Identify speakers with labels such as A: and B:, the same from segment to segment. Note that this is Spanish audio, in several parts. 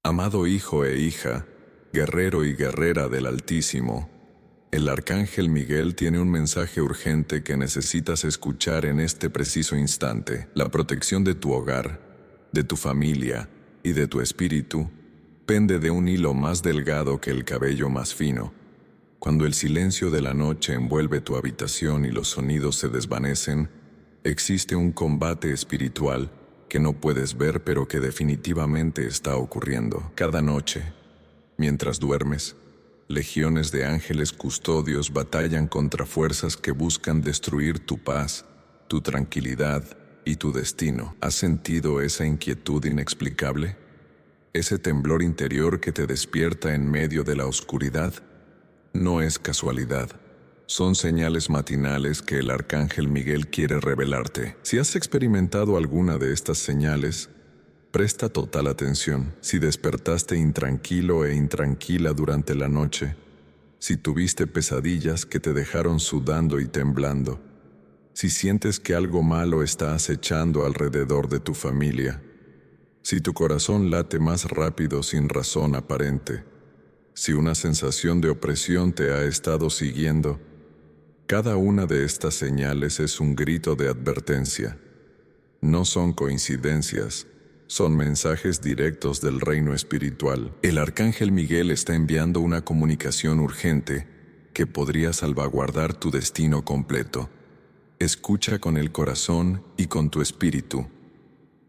A: Amado hijo e hija, guerrero y guerrera del Altísimo, el Arcángel Miguel tiene un mensaje urgente que necesitas escuchar en este preciso instante. La protección de tu hogar, de tu familia y de tu espíritu pende de un hilo más delgado que el cabello más fino. Cuando el silencio de la noche envuelve tu habitación y los sonidos se desvanecen, existe un combate espiritual que no puedes ver pero que definitivamente está ocurriendo. Cada noche, mientras duermes, legiones de ángeles custodios batallan contra fuerzas que buscan destruir tu paz, tu tranquilidad y tu destino. ¿Has sentido esa inquietud inexplicable? ¿Ese temblor interior que te despierta en medio de la oscuridad? No es casualidad. Son señales matinales que el Arcángel Miguel quiere revelarte. Si has experimentado alguna de estas señales, presta total atención. Si despertaste intranquilo e intranquila durante la noche, si tuviste pesadillas que te dejaron sudando y temblando, si sientes que algo malo está acechando alrededor de tu familia, si tu corazón late más rápido sin razón aparente, si una sensación de opresión te ha estado siguiendo, cada una de estas señales es un grito de advertencia. No son coincidencias, son mensajes directos del reino espiritual. El Arcángel Miguel está enviando una comunicación urgente que podría salvaguardar tu destino completo. Escucha con el corazón y con tu espíritu.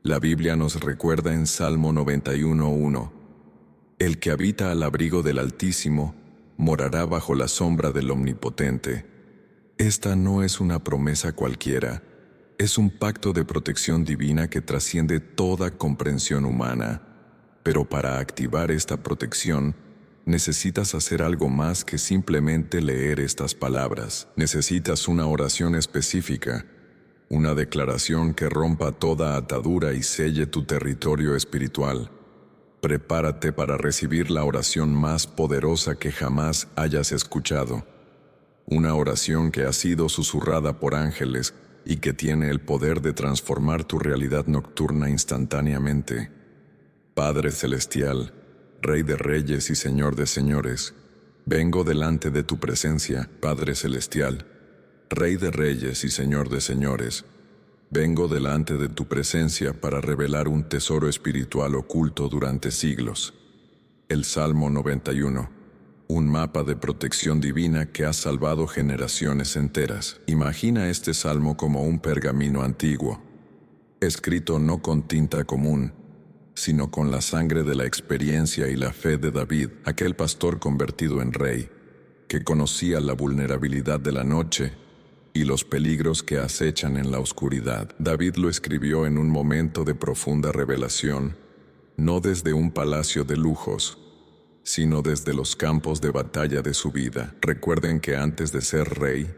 A: La Biblia nos recuerda en Salmo 91:1: el que habita al abrigo del Altísimo morará bajo la sombra del Omnipotente. Esta no es una promesa cualquiera, es un pacto de protección divina que trasciende toda comprensión humana. Pero para activar esta protección, necesitas hacer algo más que simplemente leer estas palabras. Necesitas una oración específica, una declaración que rompa toda atadura y selle tu territorio espiritual. Prepárate para recibir la oración más poderosa que jamás hayas escuchado. Una oración que ha sido susurrada por ángeles y que tiene el poder de transformar tu realidad nocturna instantáneamente. Padre Celestial, Rey de Reyes y Señor de Señores, vengo delante de tu presencia. Padre Celestial, Rey de Reyes y Señor de Señores, vengo delante de tu presencia para revelar un tesoro espiritual oculto durante siglos. El Salmo 91. Un mapa de protección divina que ha salvado generaciones enteras. Imagina este salmo como un pergamino antiguo, escrito no con tinta común, sino con la sangre de la experiencia y la fe de David, aquel pastor convertido en rey, que conocía la vulnerabilidad de la noche y los peligros que acechan en la oscuridad. David lo escribió en un momento de profunda revelación, no desde un palacio de lujos, sino desde los campos de batalla de su vida. Recuerden que antes de ser rey,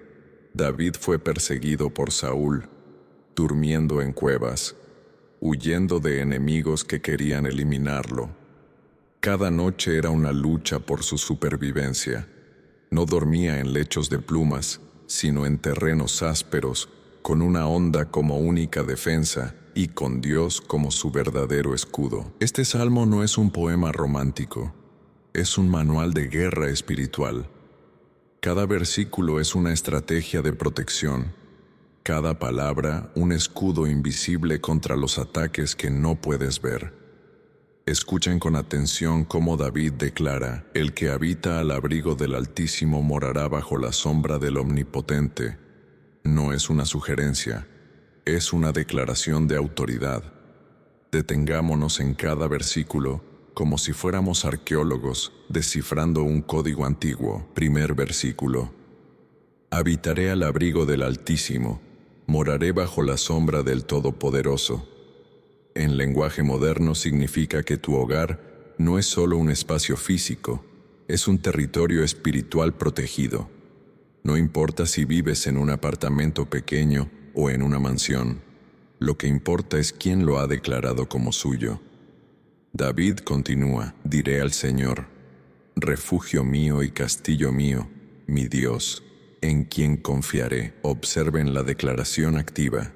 A: David fue perseguido por Saúl, durmiendo en cuevas, huyendo de enemigos que querían eliminarlo. Cada noche era una lucha por su supervivencia. No dormía en lechos de plumas, sino en terrenos ásperos, con una onda como única defensa y con Dios como su verdadero escudo. Este salmo no es un poema romántico, es un manual de guerra espiritual. Cada versículo es una estrategia de protección, cada palabra un escudo invisible contra los ataques que no puedes ver. Escuchen con atención cómo David declara: el que habita al abrigo del Altísimo morará bajo la sombra del Omnipotente. No es una sugerencia, es una declaración de autoridad. Detengámonos en cada versículo como si fuéramos arqueólogos descifrando un código antiguo. Primer versículo: habitaré al abrigo del Altísimo, moraré bajo la sombra del Todopoderoso. En lenguaje moderno significa que tu hogar no es solo un espacio físico, es un territorio espiritual protegido. No importa si vives en un apartamento pequeño o en una mansión, lo que importa es quién lo ha declarado como suyo. David continúa: diré al Señor, refugio mío y castillo mío, mi Dios, en quien confiaré. Observen la declaración activa.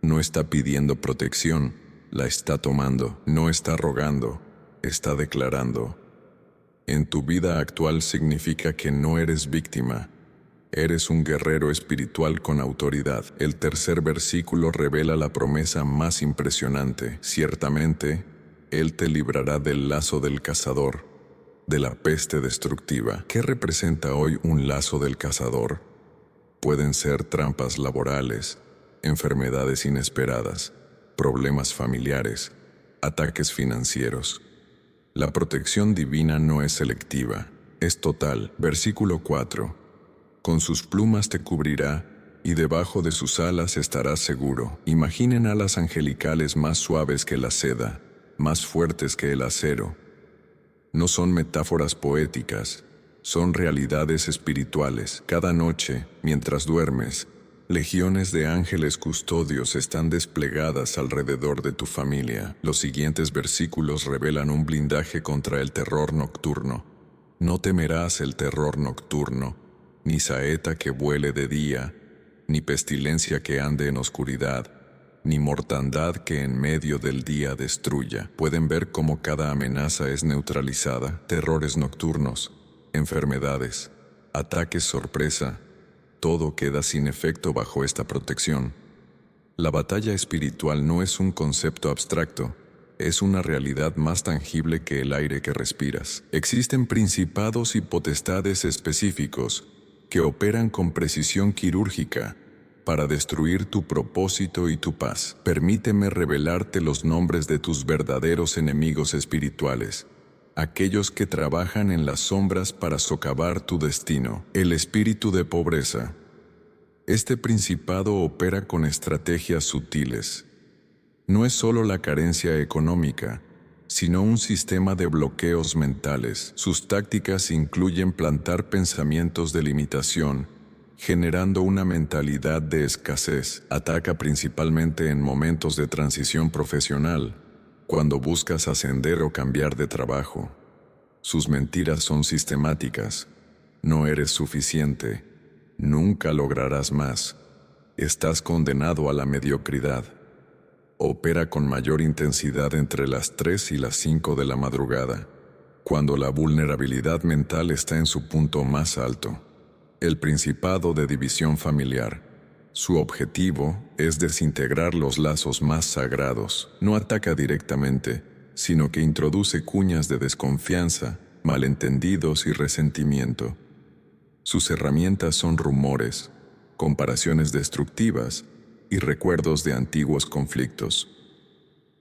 A: No está pidiendo protección, la está tomando. No está rogando, está declarando: en tu vida actual significa que no eres víctima. Eres un guerrero espiritual con autoridad. El tercer versículo revela la promesa más impresionante. Ciertamente, Él te librará del lazo del cazador, de la peste destructiva. ¿Qué representa hoy un lazo del cazador? Pueden ser trampas laborales, enfermedades inesperadas, problemas familiares, ataques financieros. La protección divina no es selectiva, es total. Versículo 4. Con sus plumas te cubrirá, y debajo de sus alas estarás seguro. Imaginen alas angelicales más suaves que la seda, más fuertes que el acero. No son metáforas poéticas, son realidades espirituales. Cada noche, mientras duermes, legiones de ángeles custodios están desplegadas alrededor de tu familia. Los siguientes versículos revelan un blindaje contra el terror nocturno. No temerás el terror nocturno, ni saeta que vuele de día, ni pestilencia que ande en oscuridad, ni mortandad que en medio del día destruya. Pueden ver cómo cada amenaza es neutralizada: terrores nocturnos, enfermedades, ataques sorpresa, todo queda sin efecto bajo esta protección. La batalla espiritual no es un concepto abstracto, es una realidad más tangible que el aire que respiras. Existen principados y potestades específicos que operan con precisión quirúrgica para destruir tu propósito y tu paz. Permíteme revelarte los nombres de tus verdaderos enemigos espirituales, aquellos que trabajan en las sombras para socavar tu destino. El espíritu de pobreza. Este principado opera con estrategias sutiles. No es solo la carencia económica, sino un sistema de bloqueos mentales. Sus tácticas incluyen plantar pensamientos de limitación, generando una mentalidad de escasez. Ataca principalmente en momentos de transición profesional, cuando buscas ascender o cambiar de trabajo. Sus mentiras son sistemáticas. No eres suficiente. Nunca lograrás más. Estás condenado a la mediocridad. Opera con mayor intensidad entre las 3 y las 5 de la madrugada, cuando la vulnerabilidad mental está en su punto más alto. El principado de división familiar. Su objetivo es desintegrar los lazos más sagrados. No ataca directamente, sino que introduce cuñas de desconfianza, malentendidos y resentimiento. Sus herramientas son rumores, comparaciones destructivas y recuerdos de antiguos conflictos.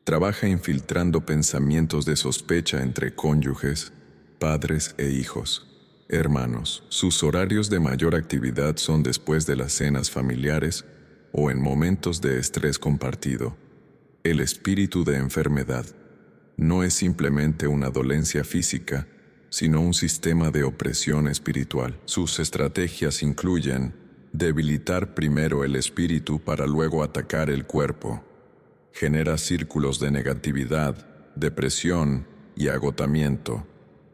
A: Trabaja infiltrando pensamientos de sospecha entre cónyuges, padres e hijos, hermanos. Sus horarios de mayor actividad son después de las cenas familiares o en momentos de estrés compartido. El espíritu de enfermedad no es simplemente una dolencia física, sino un sistema de opresión espiritual. Sus estrategias incluyen debilitar primero el espíritu para luego atacar el cuerpo. Genera círculos de negatividad, depresión y agotamiento.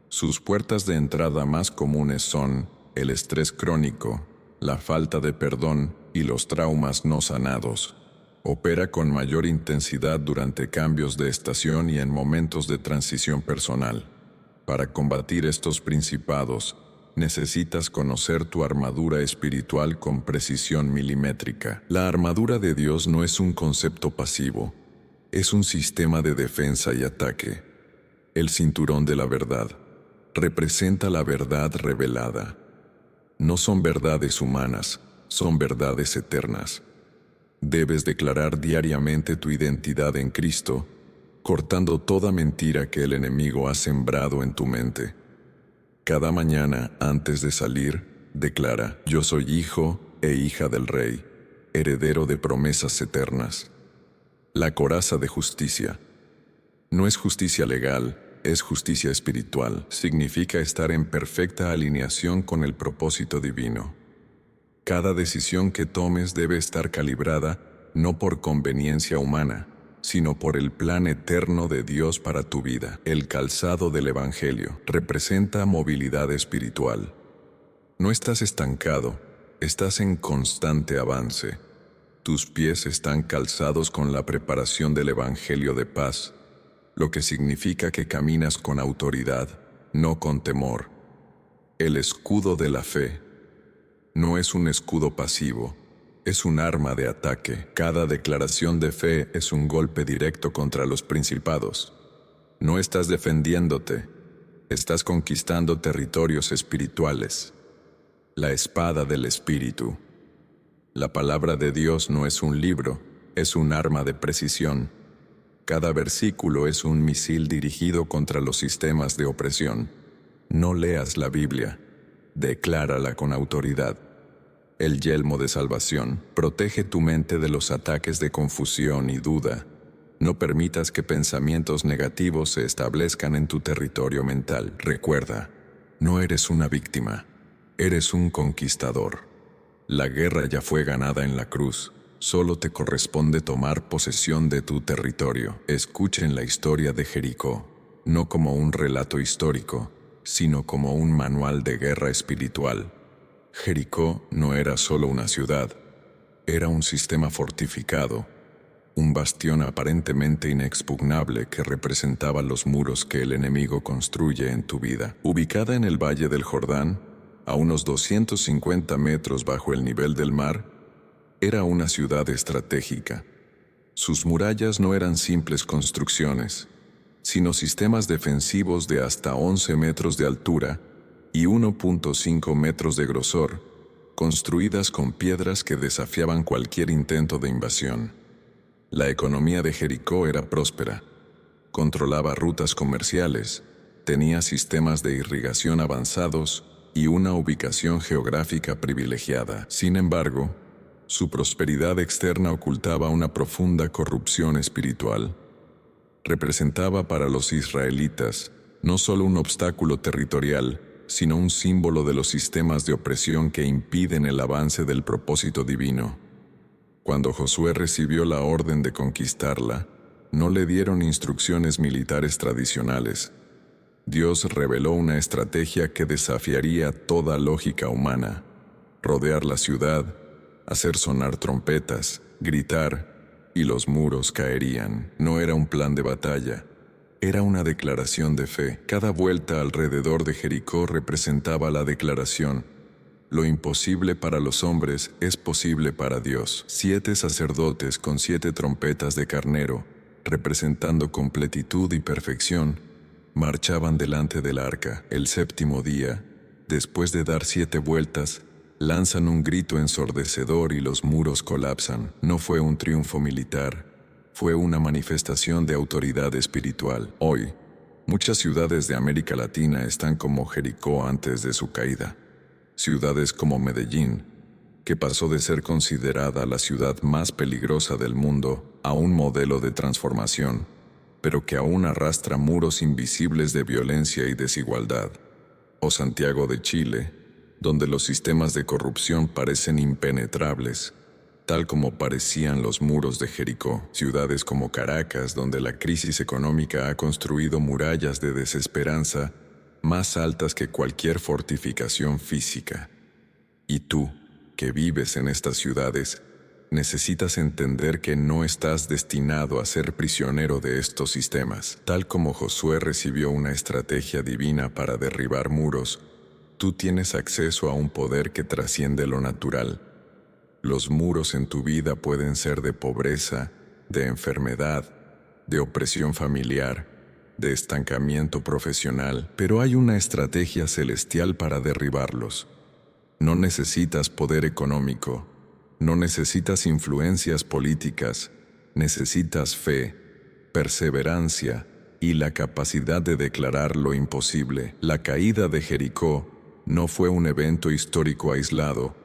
A: Sus puertas de entrada más comunes son el estrés crónico, la falta de perdón y los traumas no sanados. Opera con mayor intensidad durante cambios de estación y en momentos de transición personal. Para combatir estos principados, necesitas conocer tu armadura espiritual con precisión milimétrica. La armadura de Dios no es un concepto pasivo, es un sistema de defensa y ataque. El cinturón de la verdad representa la verdad revelada. No son verdades humanas, son verdades eternas. Debes declarar diariamente tu identidad en Cristo, cortando toda mentira que el enemigo ha sembrado en tu mente. Cada mañana, antes de salir, declara: yo soy hijo e hija del Rey, heredero de promesas eternas. La coraza de justicia. No es justicia legal, es justicia espiritual. Significa estar en perfecta alineación con el propósito divino. Cada decisión que tomes debe estar calibrada no por conveniencia humana, sino por el plan eterno de Dios para tu vida. El calzado del Evangelio representa movilidad espiritual. No estás estancado, estás en constante avance. Tus pies están calzados con la preparación del Evangelio de paz. lo que significa que caminas con autoridad, no con temor. El escudo de la fe no es un escudo pasivo, es un arma de ataque. Cada declaración de fe es un golpe directo contra los principados. No estás defendiéndote, estás conquistando territorios espirituales. La espada del Espíritu. La palabra de Dios no es un libro, es un arma de precisión. Cada versículo es un misil dirigido contra los sistemas de opresión. No leas la Biblia, declárala con autoridad. El yelmo de salvación protege tu mente de los ataques de confusión y duda. No permitas que pensamientos negativos se establezcan en tu territorio mental. Recuerda, no eres una víctima, eres un conquistador. La guerra ya fue ganada en la cruz. Solo te corresponde tomar posesión de tu territorio. Escuchen la historia de Jericó, no como un relato histórico, sino como un manual de guerra espiritual. Jericó no era solo una ciudad, era un sistema fortificado, un bastión aparentemente inexpugnable que representaba los muros que el enemigo construye en tu vida. Ubicada en el Valle del Jordán, a unos 250 metros bajo el nivel del mar, era una ciudad estratégica. Sus murallas no eran simples construcciones, sino sistemas defensivos de hasta 11 metros de altura y 1.5 metros de grosor, construidas con piedras que desafiaban cualquier intento de invasión. La economía de Jericó era próspera. Controlaba rutas comerciales, tenía sistemas de irrigación avanzados y una ubicación geográfica privilegiada. Sin embargo, su prosperidad externa ocultaba una profunda corrupción espiritual. Representaba para los israelitas no solo un obstáculo territorial, sino un símbolo de los sistemas de opresión que impiden el avance del propósito divino. Cuando Josué recibió la orden de conquistarla, no le dieron instrucciones militares tradicionales. Dios reveló una estrategia que desafiaría toda lógica humana: rodear la ciudad, hacer sonar trompetas, gritar, y los muros caerían. No era un plan de batalla, era una declaración de fe. Cada vuelta alrededor de Jericó representaba la declaración: lo imposible para los hombres es posible para Dios. 7 sacerdotes con 7 trompetas de carnero, representando completitud y perfección, marchaban delante del arca. El séptimo día, después de dar 7 vueltas, lanzan un grito ensordecedor y los muros colapsan. No fue un triunfo militar, fue una manifestación de autoridad espiritual. Hoy, muchas ciudades de América Latina están como Jericó antes de su caída. Ciudades como Medellín, que pasó de ser considerada la ciudad más peligrosa del mundo a un modelo de transformación, pero que aún arrastra muros invisibles de violencia y desigualdad. O Santiago de Chile, donde los sistemas de corrupción parecen impenetrables, tal como parecían los muros de Jericó. Ciudades como Caracas, donde la crisis económica ha construido murallas de desesperanza más altas que cualquier fortificación física. Y tú, que vives en estas ciudades, necesitas entender que no estás destinado a ser prisionero de estos sistemas. Tal como Josué recibió una estrategia divina para derribar muros, tú tienes acceso a un poder que trasciende lo natural. Los muros en tu vida pueden ser de pobreza, de enfermedad, de opresión familiar, de estancamiento profesional, pero hay una estrategia celestial para derribarlos. No necesitas poder económico, no necesitas influencias políticas, necesitas fe, perseverancia y la capacidad de declarar lo imposible. La caída de Jericó no fue un evento histórico aislado,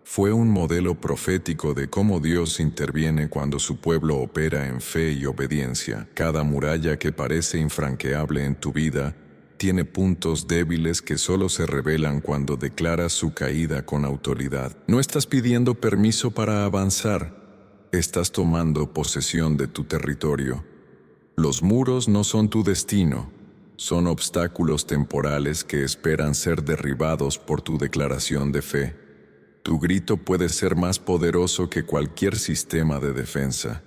A: fue un modelo profético de cómo Dios interviene cuando su pueblo opera en fe y obediencia. Cada muralla que parece infranqueable en tu vida tiene puntos débiles que solo se revelan cuando declaras su caída con autoridad. No estás pidiendo permiso para avanzar, estás tomando posesión de tu territorio. Los muros no son tu destino, son obstáculos temporales que esperan ser derribados por tu declaración de fe. Tu grito puede ser más poderoso que cualquier sistema de defensa.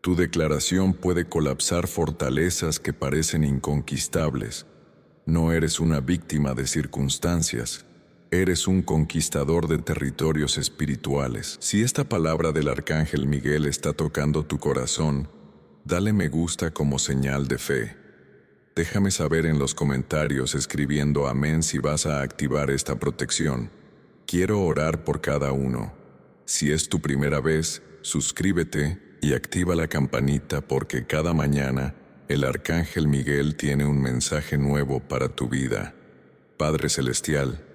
A: Tu declaración puede colapsar fortalezas que parecen inconquistables. No eres una víctima de circunstancias. Eres un conquistador de territorios espirituales. Si esta palabra del Arcángel Miguel está tocando tu corazón, dale me gusta como señal de fe. Déjame saber en los comentarios escribiendo amén si vas a activar esta protección. Quiero orar por cada uno. Si es tu primera vez, suscríbete y activa la campanita porque cada mañana el Arcángel Miguel tiene un mensaje nuevo para tu vida. Padre Celestial,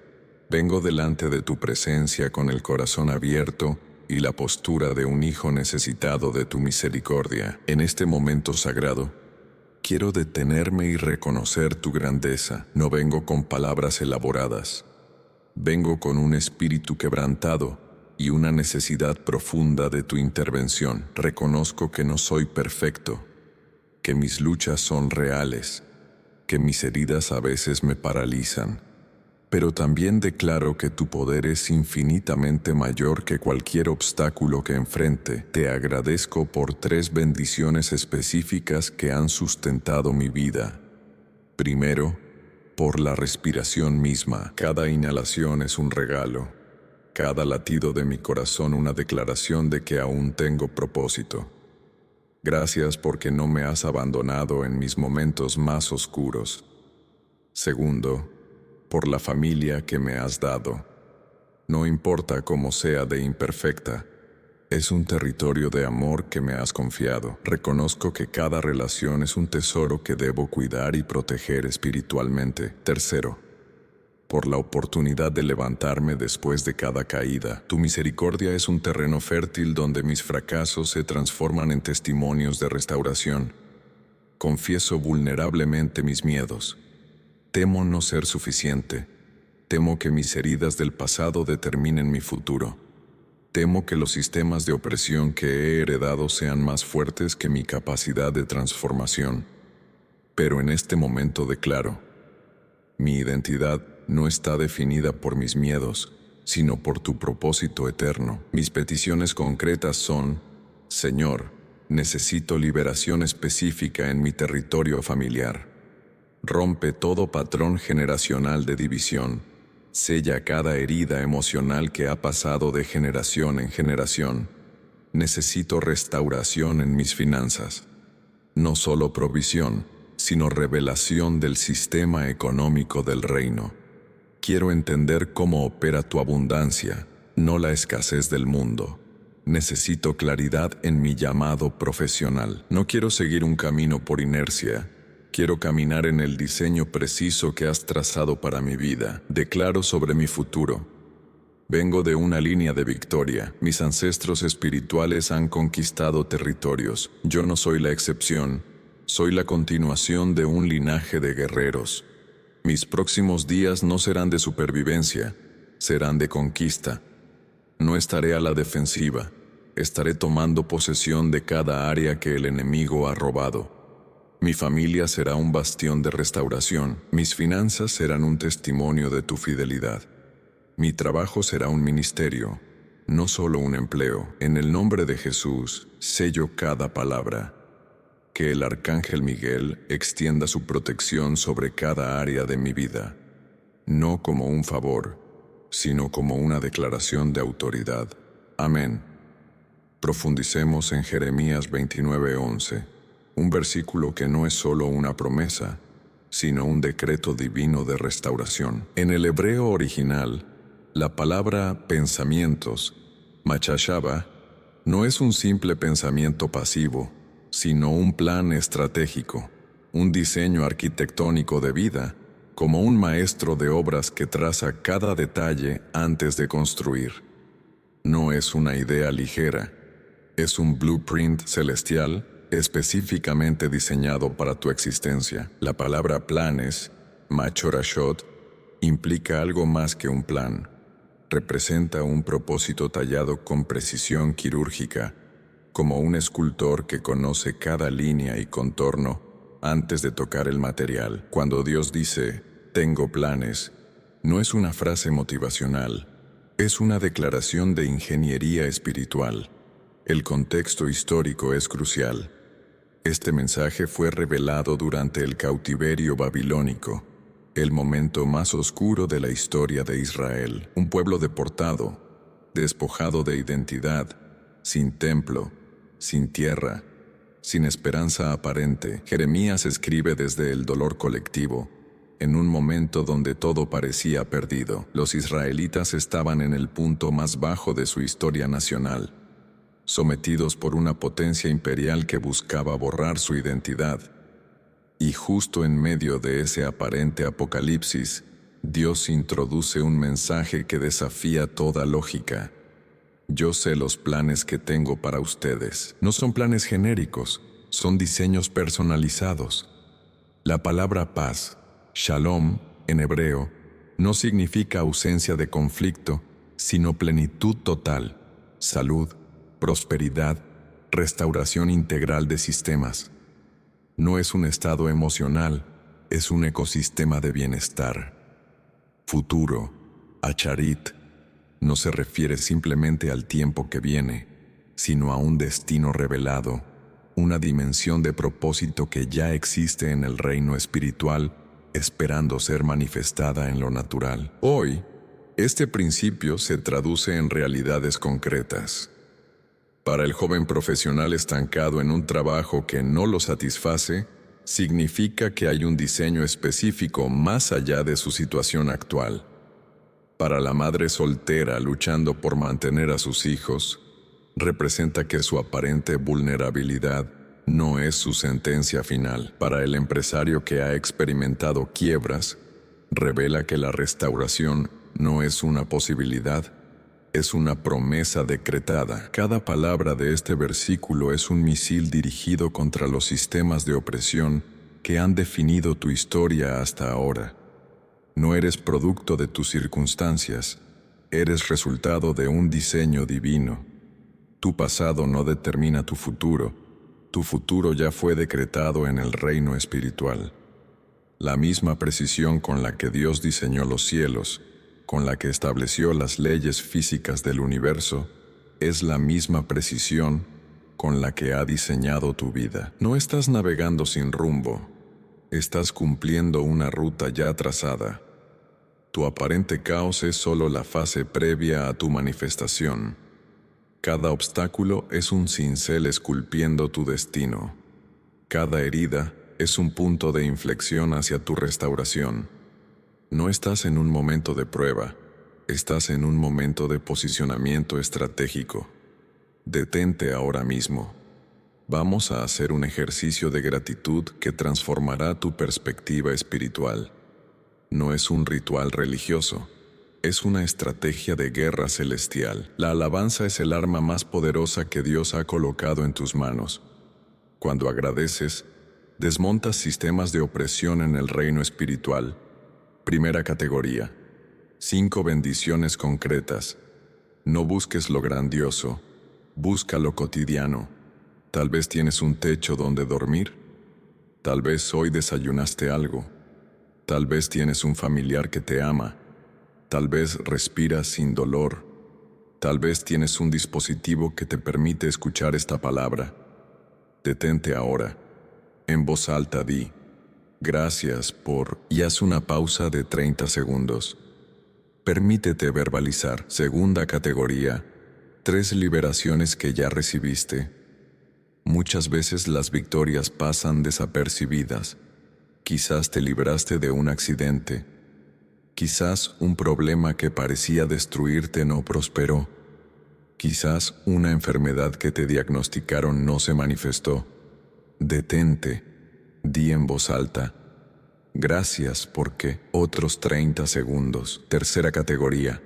A: vengo delante de tu presencia con el corazón abierto y la postura de un hijo necesitado de tu misericordia. En este momento sagrado, quiero detenerme y reconocer tu grandeza. No vengo con palabras elaboradas. Vengo con un espíritu quebrantado y una necesidad profunda de tu intervención. Reconozco que no soy perfecto, que mis luchas son reales, que mis heridas a veces me paralizan, pero también declaro que tu poder es infinitamente mayor que cualquier obstáculo que enfrente. Te agradezco por 3 bendiciones específicas que han sustentado mi vida. Primero, por la respiración misma. Cada inhalación es un regalo. Cada latido de mi corazón una declaración de que aún tengo propósito. Gracias porque no me has abandonado en mis momentos más oscuros. Segundo, por la familia que me has dado. No importa cómo sea de imperfecta, es un territorio de amor que me has confiado. Reconozco que cada relación es un tesoro que debo cuidar y proteger espiritualmente. Tercero, por la oportunidad de levantarme después de cada caída. Tu misericordia es un terreno fértil donde mis fracasos se transforman en testimonios de restauración. Confieso vulnerablemente mis miedos. Temo no ser suficiente. Temo que mis heridas del pasado determinen mi futuro. Temo que los sistemas de opresión que he heredado sean más fuertes que mi capacidad de transformación. Pero en este momento declaro, mi identidad no está definida por mis miedos, sino por tu propósito eterno. Mis peticiones concretas son, Señor, necesito liberación específica en mi territorio familiar. Rompe todo patrón generacional de división. Sella cada herida emocional que ha pasado de generación en generación. Necesito restauración en mis finanzas. No solo provisión, sino revelación del sistema económico del reino. Quiero entender cómo opera tu abundancia, no la escasez del mundo. Necesito claridad en mi llamado profesional. No quiero seguir un camino por inercia. Quiero caminar en el diseño preciso que has trazado para mi vida. Declaro sobre mi futuro. Vengo de una línea de victoria. Mis ancestros espirituales han conquistado territorios. Yo no soy la excepción. Soy la continuación de un linaje de guerreros. Mis próximos días no serán de supervivencia, serán de conquista. No estaré a la defensiva. Estaré tomando posesión de cada área que el enemigo ha robado. Mi familia será un bastión de restauración. Mis finanzas serán un testimonio de tu fidelidad. Mi trabajo será un ministerio, no solo un empleo. En el nombre de Jesús, sello cada palabra. Que el Arcángel Miguel extienda su protección sobre cada área de mi vida, no como un favor, sino como una declaración de autoridad. Amén. Profundicemos en Jeremías 29:11. Un versículo que no es solo una promesa, sino un decreto divino de restauración. En el hebreo original, la palabra pensamientos, machashava, no es un simple pensamiento pasivo, sino un plan estratégico, un diseño arquitectónico de vida, como un maestro de obras que traza cada detalle antes de construir. No es una idea ligera, es un blueprint celestial específicamente diseñado para tu existencia. La palabra planes, machorashot, implica algo más que un plan. Representa un propósito tallado con precisión quirúrgica, como un escultor que conoce cada línea y contorno antes de tocar el material. Cuando Dios dice, tengo planes, no es una frase motivacional, es una declaración de ingeniería espiritual. El contexto histórico es crucial. Este mensaje fue revelado durante el cautiverio babilónico, el momento más oscuro de la historia de Israel. Un pueblo deportado, despojado de identidad, sin templo, sin tierra, sin esperanza aparente. Jeremías escribe desde el dolor colectivo, en un momento donde todo parecía perdido. Los israelitas estaban en el punto más bajo de su historia nacional, sometidos por una potencia imperial que buscaba borrar su identidad. Y justo en medio de ese aparente apocalipsis, Dios introduce un mensaje que desafía toda lógica. Yo sé los planes que tengo para ustedes. No son planes genéricos, son diseños personalizados. La palabra paz, shalom, en hebreo, no significa ausencia de conflicto, sino plenitud total, salud, prosperidad, restauración integral de sistemas. No es un estado emocional, es un ecosistema de bienestar. Futuro, acharit, no se refiere simplemente al tiempo que viene, sino a un destino revelado, una dimensión de propósito que ya existe en el reino espiritual, esperando ser manifestada en lo natural. Hoy, este principio se traduce en realidades concretas. Para el joven profesional estancado en un trabajo que no lo satisface, significa que hay un diseño específico más allá de su situación actual. Para la madre soltera luchando por mantener a sus hijos, representa que su aparente vulnerabilidad no es su sentencia final. Para el empresario que ha experimentado quiebras, revela que la restauración no es una posibilidad, es una promesa decretada. Cada palabra de este versículo es un misil dirigido contra los sistemas de opresión que han definido tu historia hasta ahora. No eres producto de tus circunstancias, eres resultado de un diseño divino. Tu pasado no determina tu futuro ya fue decretado en el reino espiritual. La misma precisión con la que Dios diseñó los cielos, con la que estableció las leyes físicas del universo, es la misma precisión con la que ha diseñado tu vida. No estás navegando sin rumbo, estás cumpliendo una ruta ya trazada. Tu aparente caos es solo la fase previa a tu manifestación. Cada obstáculo es un cincel esculpiendo tu destino. Cada herida es un punto de inflexión hacia tu restauración. No estás en un momento de prueba, estás en un momento de posicionamiento estratégico. Detente ahora mismo. Vamos a hacer un ejercicio de gratitud que transformará tu perspectiva espiritual. No es un ritual religioso, es una estrategia de guerra celestial. La alabanza es el arma más poderosa que Dios ha colocado en tus manos. Cuando agradeces, desmontas sistemas de opresión en el reino espiritual. Primera categoría. 5 bendiciones concretas. No busques lo grandioso, busca lo cotidiano. Tal vez tienes un techo donde dormir. Tal vez hoy desayunaste algo. Tal vez tienes un familiar que te ama. Tal vez respiras sin dolor. Tal vez tienes un dispositivo que te permite escuchar esta palabra. Detente ahora. En voz alta di, gracias por... y haz una pausa de 30 segundos. Permítete verbalizar. Segunda categoría. 3 liberaciones que ya recibiste. Muchas veces las victorias pasan desapercibidas. Quizás te libraste de un accidente. Quizás un problema que parecía destruirte no prosperó. Quizás una enfermedad que te diagnosticaron no se manifestó. Detente, di en voz alta, gracias porque otros 30 segundos. Tercera categoría.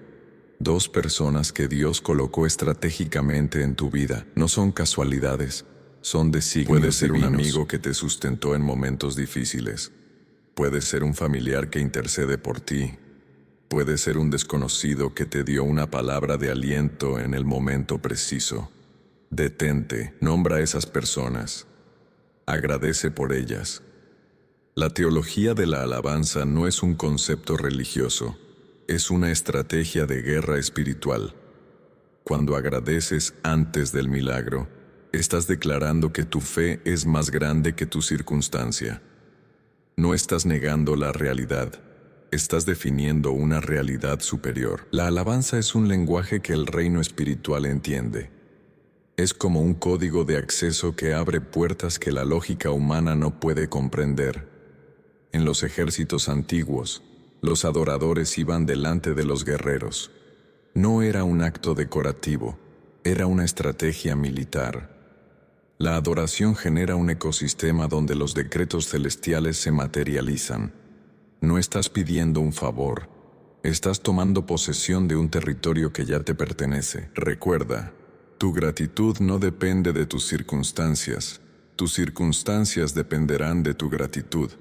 A: 2 personas que Dios colocó estratégicamente en tu vida. No son casualidades, son designios divinos. Puede ser un amigo que te sustentó en momentos difíciles. Puede ser un familiar que intercede por ti. Puede ser un desconocido que te dio una palabra de aliento en el momento preciso. Detente, nombra a esas personas. Agradece por ellas. La teología de la alabanza no es un concepto religioso, es una estrategia de guerra espiritual. Cuando agradeces antes del milagro, estás declarando que tu fe es más grande que tu circunstancia. No estás negando la realidad, estás definiendo una realidad superior. La alabanza es un lenguaje que el reino espiritual entiende. Es como un código de acceso que abre puertas que la lógica humana no puede comprender. En los ejércitos antiguos, los adoradores iban delante de los guerreros. No era un acto decorativo, era una estrategia militar. La adoración genera un ecosistema donde los decretos celestiales se materializan. No estás pidiendo un favor, estás tomando posesión de un territorio que ya te pertenece. Recuerda, tu gratitud no depende de tus circunstancias dependerán de tu gratitud.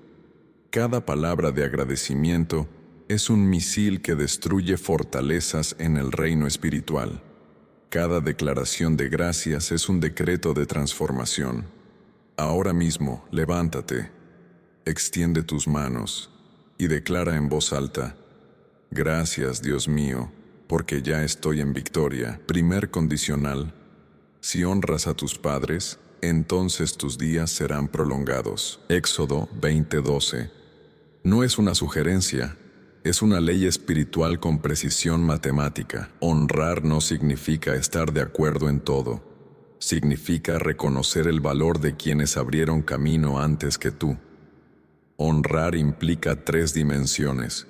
A: Cada palabra de agradecimiento es un misil que destruye fortalezas en el reino espiritual. Cada declaración de gracias es un decreto de transformación. Ahora mismo, levántate, extiende tus manos y declara en voz alta: gracias, Dios mío, porque ya estoy en victoria. Primer condicional: si honras a tus padres, entonces tus días serán prolongados. Éxodo 20:12. No es una sugerencia, es una ley espiritual con precisión matemática. Honrar no significa estar de acuerdo en todo. Significa reconocer el valor de quienes abrieron camino antes que tú. Honrar implica 3 dimensiones: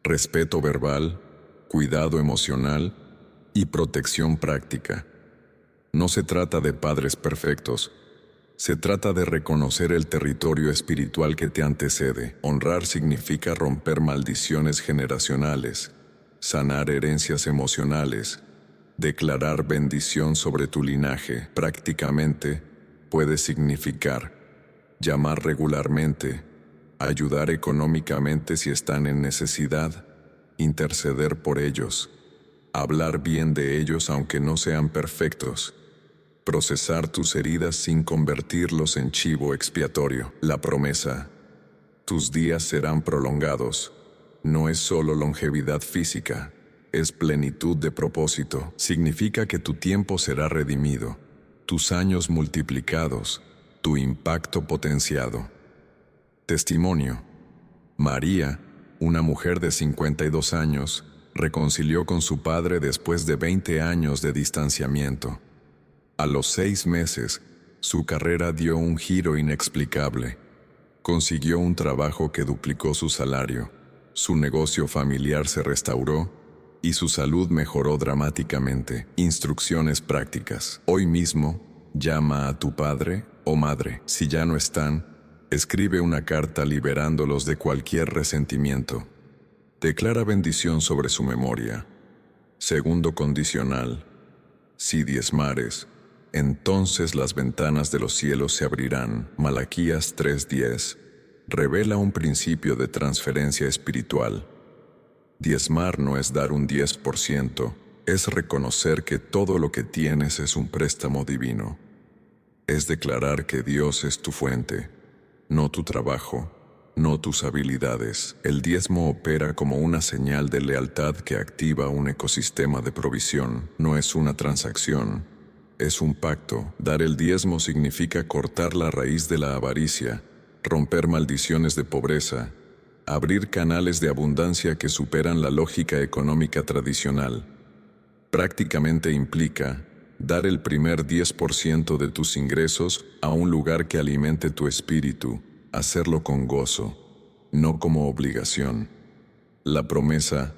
A: respeto verbal, cuidado emocional y protección práctica. No se trata de padres perfectos, se trata de reconocer el territorio espiritual que te antecede. Honrar significa romper maldiciones generacionales, sanar herencias emocionales, declarar bendición sobre tu linaje. Prácticamente, puede significar llamar regularmente, ayudar económicamente si están en necesidad, interceder por ellos, hablar bien de ellos aunque no sean perfectos, procesar tus heridas sin convertirlos en chivo expiatorio. La promesa: tus días serán prolongados, no es solo longevidad física, es plenitud de propósito. Significa que tu tiempo será redimido, tus años multiplicados, tu impacto potenciado. Testimonio: María, una mujer de 52 años, reconcilió con su padre después de 20 años de distanciamiento. A los 6 meses, su carrera dio un giro inexplicable. Consiguió un trabajo que duplicó su salario, su negocio familiar se restauró y su salud mejoró dramáticamente. Instrucciones prácticas. Hoy mismo, llama a tu padre o madre. Si ya no están, escribe una carta liberándolos de cualquier resentimiento. Declara bendición sobre su memoria. Segundo condicional: si diezmares, entonces las ventanas de los cielos se abrirán. Malaquías 3:10 revela un principio de transferencia espiritual. Diezmar no es dar un 10%, es reconocer que todo lo que tienes es un préstamo divino. Es declarar que Dios es tu fuente, no tu trabajo, no tus habilidades. El diezmo opera como una señal de lealtad que activa un ecosistema de provisión. No es una transacción, es un pacto. Dar el diezmo significa cortar la raíz de la avaricia, romper maldiciones de pobreza, abrir canales de abundancia que superan la lógica económica tradicional. Prácticamente implica dar el primer 10% de tus ingresos a un lugar que alimente tu espíritu, hacerlo con gozo, no como obligación. La promesa,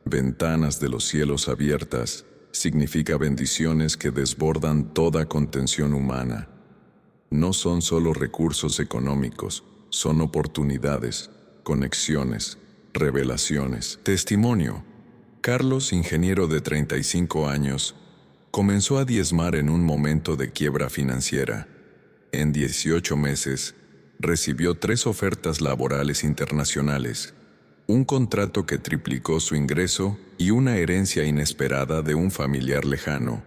A: ventanas de los cielos abiertas, significa bendiciones que desbordan toda contención humana. No son solo recursos económicos, son oportunidades, conexiones, revelaciones. Testimonio: Carlos, ingeniero de 35 años, comenzó a diezmar en un momento de quiebra financiera. En 18 meses, recibió 3 ofertas laborales internacionales, un contrato que triplicó su ingreso y una herencia inesperada de un familiar lejano.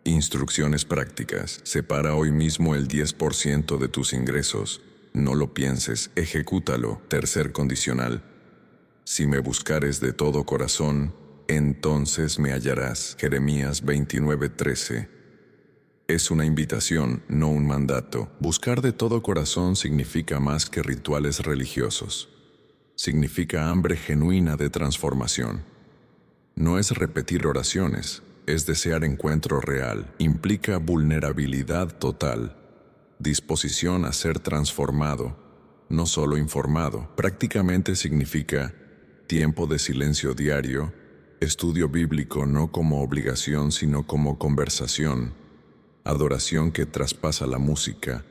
A: Instrucciones prácticas: separa hoy mismo el 10% de tus ingresos. No lo pienses, ejecútalo. Tercer condicional: si me buscares de todo corazón, entonces me hallarás. Jeremías 29:13. Es una invitación, no un mandato. Buscar de todo corazón significa más que rituales religiosos. Significa hambre genuina de transformación. No es repetir oraciones, es desear encuentro real. Implica vulnerabilidad total, disposición a ser transformado, no solo informado. Prácticamente significa tiempo de silencio diario, estudio bíblico no como obligación sino como conversación, adoración que traspasa la música,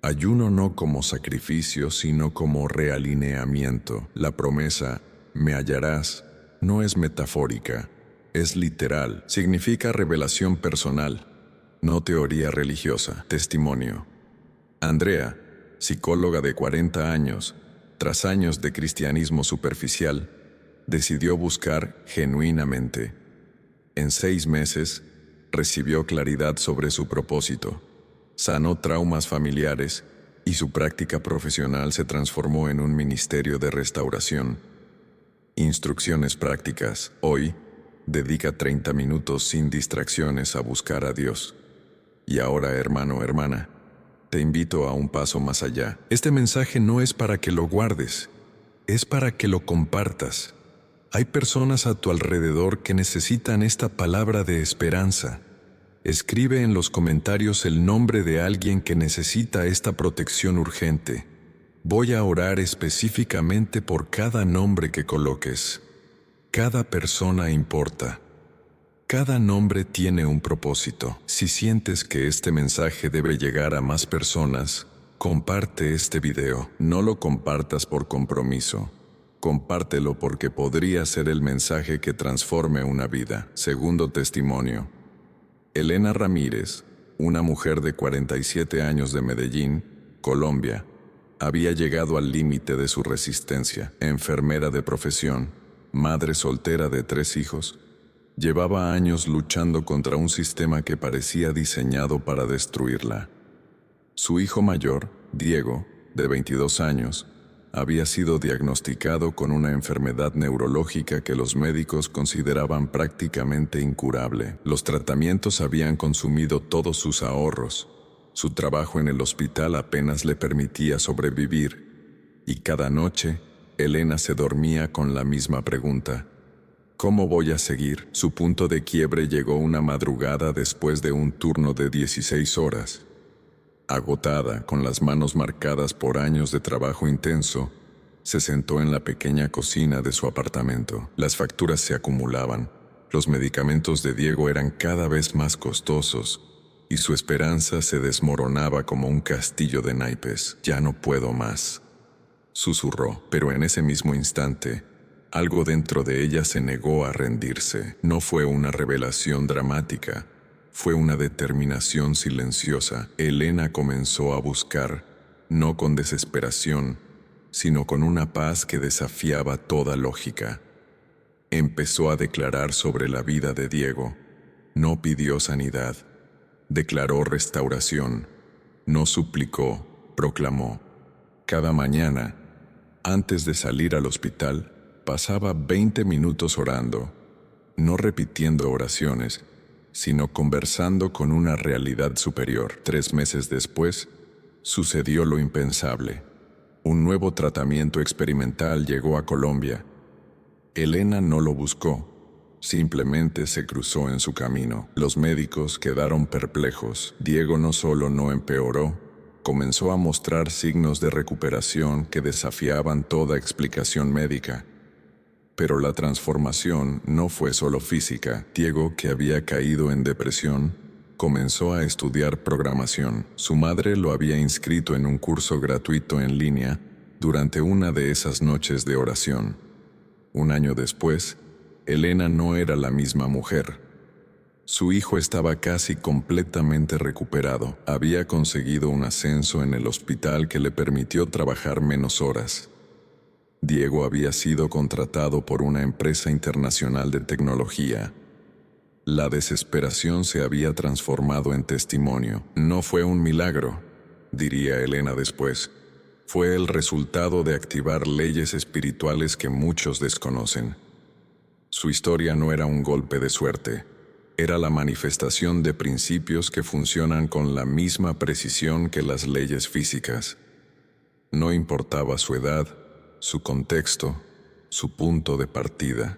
A: ayuno no como sacrificio sino como realineamiento. La promesa, me hallarás, no es metafórica, es literal. Significa revelación personal, no teoría religiosa. Testimonio. Andrea, psicóloga de 40 años, tras años de cristianismo superficial, decidió buscar genuinamente. En 6 meses, recibió claridad sobre su propósito, sanó traumas familiares y su práctica profesional se transformó en un ministerio de restauración. Instrucciones prácticas. Hoy, dedica 30 minutos sin distracciones a buscar a Dios. Y ahora, hermano, hermana, te invito a un paso más allá. Este mensaje no es para que lo guardes, es para que lo compartas. Hay personas a tu alrededor que necesitan esta palabra de esperanza. Escribe en los comentarios el nombre de alguien que necesita esta protección urgente. Voy a orar específicamente por cada nombre que coloques. Cada persona importa. Cada nombre tiene un propósito. Si sientes que este mensaje debe llegar a más personas, comparte este video. No lo compartas por compromiso. Compártelo porque podría ser el mensaje que transforme una vida. Segundo testimonio. Elena Ramírez, una mujer de 47 años de Medellín, Colombia, había llegado al límite de su resistencia. Enfermera de profesión, madre soltera de 3 hijos, llevaba años luchando contra un sistema que parecía diseñado para destruirla. Su hijo mayor, Diego, de 22 años, había sido diagnosticado con una enfermedad neurológica que los médicos consideraban prácticamente incurable. Los tratamientos habían consumido todos sus ahorros. Su trabajo en el hospital apenas le permitía sobrevivir. Y cada noche, Elena se dormía con la misma pregunta: ¿cómo voy a seguir? Su punto de quiebre llegó una madrugada después de un turno de 16 horas. Agotada, con las manos marcadas por años de trabajo intenso, se sentó en la pequeña cocina de su apartamento. Las facturas se acumulaban, los medicamentos de Diego eran cada vez más costosos, y su esperanza se desmoronaba como un castillo de naipes. Ya no puedo más, susurró, pero en ese mismo instante, algo dentro de ella se negó a rendirse. No fue una revelación dramática, fue una determinación silenciosa. Elena comenzó a buscar, no con desesperación, sino con una paz que desafiaba toda lógica. Empezó a declarar sobre la vida de Diego. No pidió sanidad, declaró restauración. No suplicó, proclamó. Cada mañana, antes de salir al hospital, pasaba 20 minutos orando, no repitiendo oraciones, sino conversando con una realidad superior. 3 meses después, sucedió lo impensable. Un nuevo tratamiento experimental llegó a Colombia. Elena no lo buscó, simplemente se cruzó en su camino. Los médicos quedaron perplejos. Diego no solo no empeoró, comenzó a mostrar signos de recuperación que desafiaban toda explicación médica. Pero la transformación no fue solo física. Diego, que había caído en depresión, comenzó a estudiar programación. Su madre lo había inscrito en un curso gratuito en línea durante una de esas noches de oración. Un año después, Elena no era la misma mujer. Su hijo estaba casi completamente recuperado. Había conseguido un ascenso en el hospital que le permitió trabajar menos horas. Diego había sido contratado por una empresa internacional de tecnología. La desesperación se había transformado en testimonio. No fue un milagro, diría Elena después. Fue el resultado de activar leyes espirituales que muchos desconocen. Su historia no era un golpe de suerte, era la manifestación de principios que funcionan con la misma precisión que las leyes físicas. No importaba su edad, su contexto, su punto de partida.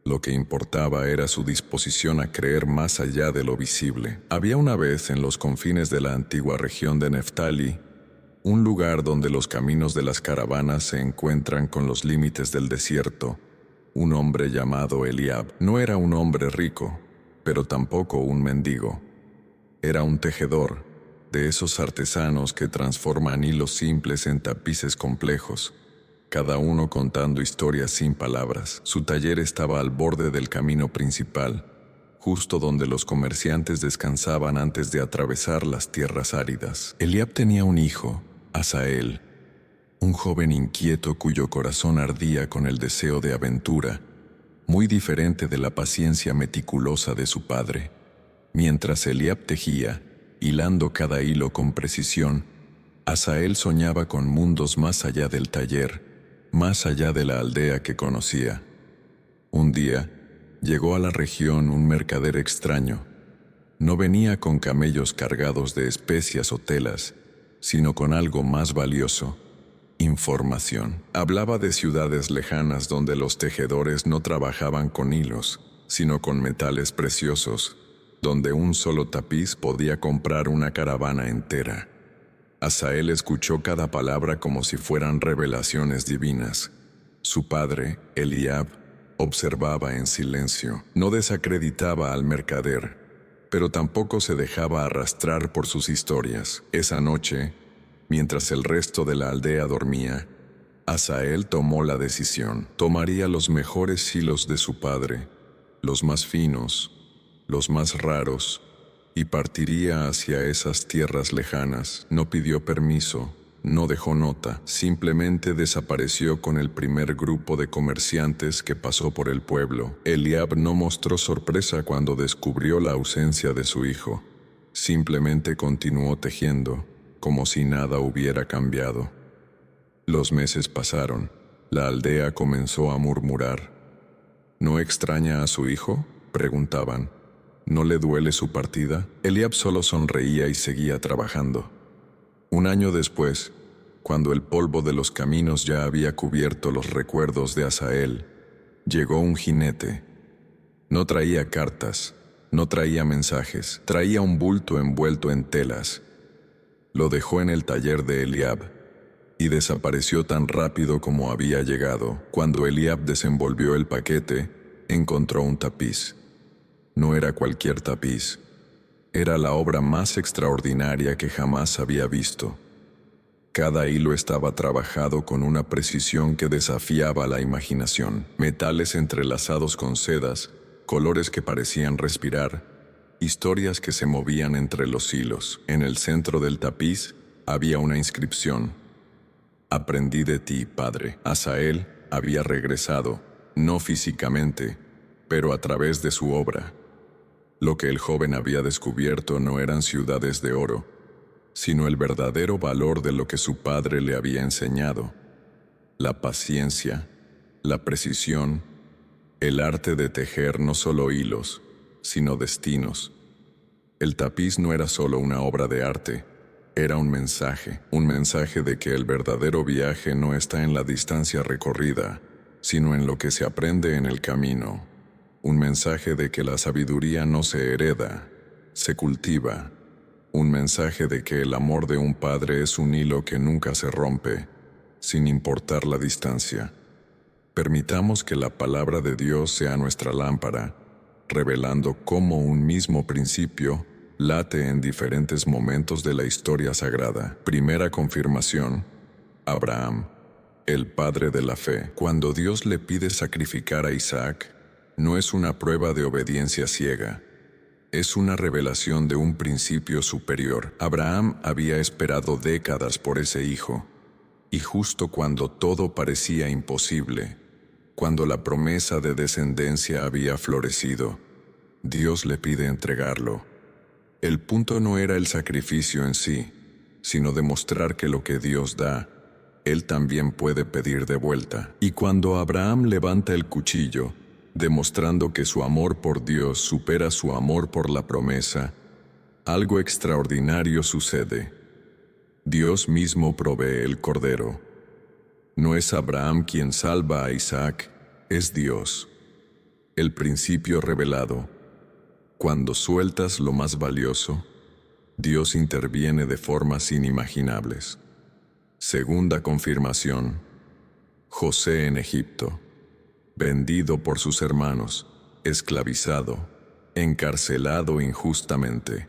A: Lo que importaba era su disposición a creer más allá de lo visible. Había una vez en los confines de la antigua región de Neftali, un lugar donde los caminos de las caravanas se encuentran con los límites del desierto, un hombre llamado Eliab. No era un hombre rico, pero tampoco un mendigo. Era un tejedor, de esos artesanos que transforman hilos simples en tapices complejos, cada uno contando historias sin palabras. Su taller estaba al borde del camino principal, justo donde los comerciantes descansaban antes de atravesar las tierras áridas. Eliab tenía un hijo, Asael, un joven inquieto cuyo corazón ardía con el deseo de aventura, muy diferente de la paciencia meticulosa de su padre. Mientras Eliab tejía, hilando cada hilo con precisión, Asael soñaba con mundos más allá del taller, más allá de la aldea que conocía. Un día, llegó a la región un mercader extraño. No venía con camellos cargados de especias o telas, sino con algo más valioso: información. Hablaba de ciudades lejanas donde los tejedores no trabajaban con hilos, sino con metales preciosos, donde un solo tapiz podía comprar una caravana entera. Asael escuchó cada palabra como si fueran revelaciones divinas. Su padre, Eliab, observaba en silencio. No desacreditaba al mercader, pero tampoco se dejaba arrastrar por sus historias. Esa noche, mientras el resto de la aldea dormía, Asael tomó la decisión. Tomaría los mejores hilos de su padre, los más finos, los más raros, y partiría hacia esas tierras lejanas. No pidió permiso, no dejó nota, simplemente desapareció con el primer grupo de comerciantes que pasó por el pueblo. Eliab no mostró sorpresa cuando descubrió la ausencia de su hijo. Simplemente continuó tejiendo, como si nada hubiera cambiado. Los meses pasaron. La aldea comenzó a murmurar. ¿No extraña a su hijo?, preguntaban. ¿No le duele su partida? Eliab solo sonreía y seguía trabajando. Un año después, cuando el polvo de los caminos ya había cubierto los recuerdos de Asael, llegó un jinete. No traía cartas, no traía mensajes, traía un bulto envuelto en telas. Lo dejó en el taller de Eliab y desapareció tan rápido como había llegado. Cuando Eliab desenvolvió el paquete, encontró un tapiz. No era cualquier tapiz. Era la obra más extraordinaria que jamás había visto. Cada hilo estaba trabajado con una precisión que desafiaba la imaginación. Metales entrelazados con sedas, colores que parecían respirar, historias que se movían entre los hilos. En el centro del tapiz había una inscripción: «Aprendí de ti, padre». Asael había regresado, no físicamente, pero a través de su obra. Lo que el joven había descubierto no eran ciudades de oro, sino el verdadero valor de lo que su padre le había enseñado: la paciencia, la precisión, el arte de tejer no solo hilos, sino destinos. El tapiz no era solo una obra de arte, era un mensaje de que el verdadero viaje no está en la distancia recorrida, sino en lo que se aprende en el camino. Un mensaje de que la sabiduría no se hereda, se cultiva. Un mensaje de que el amor de un padre es un hilo que nunca se rompe, sin importar la distancia. Permitamos que la palabra de Dios sea nuestra lámpara, revelando cómo un mismo principio late en diferentes momentos de la historia sagrada. Primera confirmación: Abraham, el padre de la fe. Cuando Dios le pide sacrificar a Isaac, no es una prueba de obediencia ciega, es una revelación de un principio superior. Abraham había esperado décadas por ese hijo, y justo cuando todo parecía imposible, cuando la promesa de descendencia había florecido, Dios le pide entregarlo. El punto no era el sacrificio en sí, sino demostrar que lo que Dios da, Él también puede pedir de vuelta. Y cuando Abraham levanta el cuchillo, demostrando que su amor por Dios supera su amor por la promesa, algo extraordinario sucede. Dios mismo provee el cordero. No es Abraham quien salva a Isaac, es Dios. El principio revelado. Cuando sueltas lo más valioso, Dios interviene de formas inimaginables. Segunda confirmación. José en Egipto. Vendido por sus hermanos, esclavizado, encarcelado injustamente.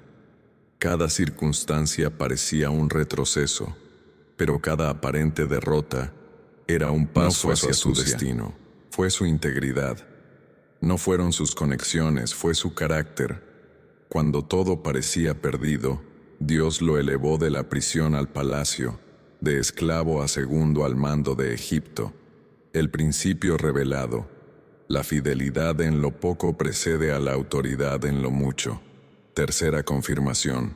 A: Cada circunstancia parecía un retroceso, pero cada aparente derrota era un paso hacia su destino. Fue su integridad. No fueron sus conexiones, fue su carácter. Cuando todo parecía perdido, Dios lo elevó de la prisión al palacio, de esclavo a segundo al mando de Egipto. El principio revelado. La fidelidad en lo poco precede a la autoridad en lo mucho. Tercera confirmación.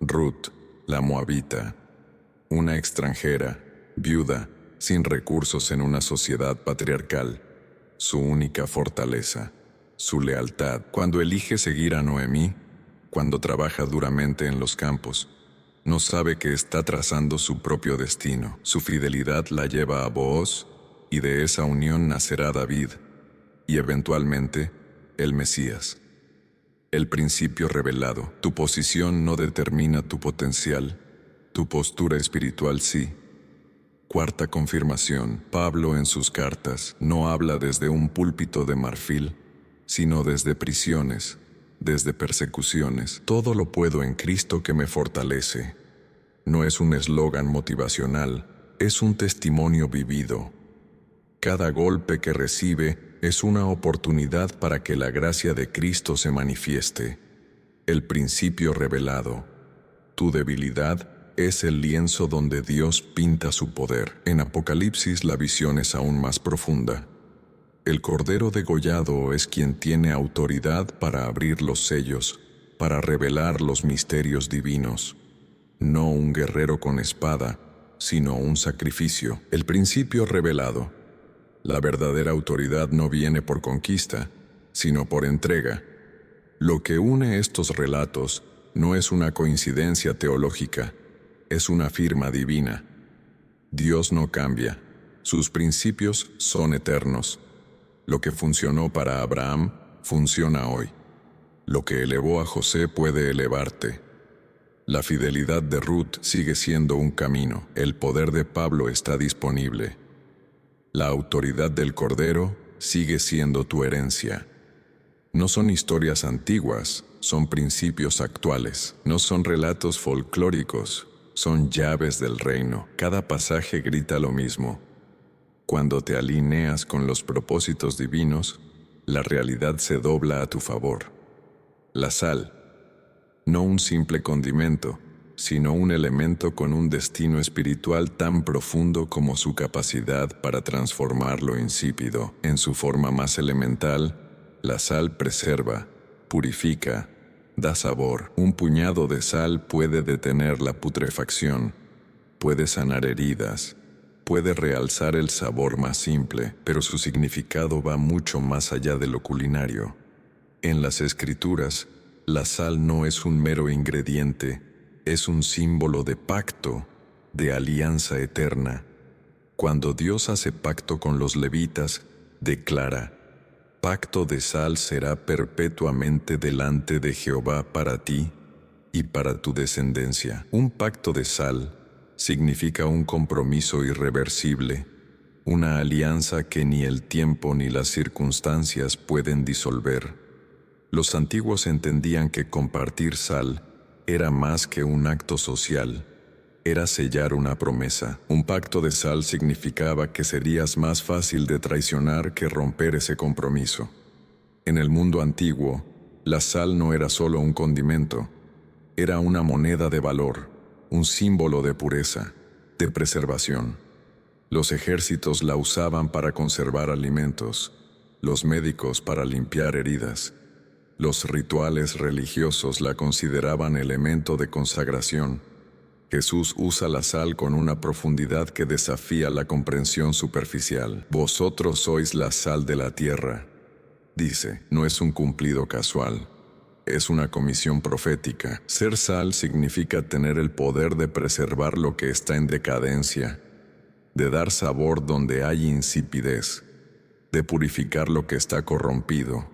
A: Ruth, la moabita. Una extranjera, viuda, sin recursos en una sociedad patriarcal. Su única fortaleza, su lealtad. Cuando elige seguir a Noemí, cuando trabaja duramente en los campos, no sabe que está trazando su propio destino. Su fidelidad la lleva a Booz, y de esa unión nacerá David, y eventualmente, el Mesías. El principio revelado. Tu posición no determina tu potencial, tu postura espiritual sí. Cuarta confirmación. Pablo en sus cartas no habla desde un púlpito de marfil, sino desde prisiones, desde persecuciones. Todo lo puedo en Cristo que me fortalece. No es un eslogan motivacional, es un testimonio vivido. Cada golpe que recibe es una oportunidad para que la gracia de Cristo se manifieste. El principio revelado. Tu debilidad es el lienzo donde Dios pinta su poder. En Apocalipsis la visión es aún más profunda. El Cordero degollado es quien tiene autoridad para abrir los sellos, para revelar los misterios divinos. No un guerrero con espada, sino un sacrificio. El principio revelado. La verdadera autoridad no viene por conquista, sino por entrega. Lo que une estos relatos no es una coincidencia teológica, es una firma divina. Dios no cambia, sus principios son eternos. Lo que funcionó para Abraham, funciona hoy. Lo que elevó a José puede elevarte. La fidelidad de Ruth sigue siendo un camino, el poder de Pablo está disponible. La autoridad del Cordero sigue siendo tu herencia. No son historias antiguas, son principios actuales. No son relatos folclóricos, son llaves del reino. Cada pasaje grita lo mismo. Cuando te alineas con los propósitos divinos, la realidad se dobla a tu favor. La sal, no un simple condimento, sino un elemento con un destino espiritual tan profundo como su capacidad para transformar lo insípido. En su forma más elemental, la sal preserva, purifica, da sabor. Un puñado de sal puede detener la putrefacción, puede sanar heridas, puede realzar el sabor más simple, pero su significado va mucho más allá de lo culinario. En las Escrituras, la sal no es un mero ingrediente, es un símbolo de pacto, de alianza eterna. Cuando Dios hace pacto con los levitas, declara: pacto de sal será perpetuamente delante de Jehová para ti y para tu descendencia. Un pacto de sal significa un compromiso irreversible, una alianza que ni el tiempo ni las circunstancias pueden disolver. Los antiguos entendían que compartir sal era más que un acto social, era sellar una promesa. Un pacto de sal significaba que serías más fácil de traicionar que romper ese compromiso. En el mundo antiguo, la sal no era solo un condimento, era una moneda de valor, un símbolo de pureza, de preservación. Los ejércitos la usaban para conservar alimentos, los médicos para limpiar heridas. Los rituales religiosos la consideraban elemento de consagración. Jesús usa la sal con una profundidad que desafía la comprensión superficial. Vosotros sois la sal de la tierra. Dice, no es un cumplido casual, es una comisión profética. Ser sal significa tener el poder de preservar lo que está en decadencia, de dar sabor donde hay insipidez, de purificar lo que está corrompido.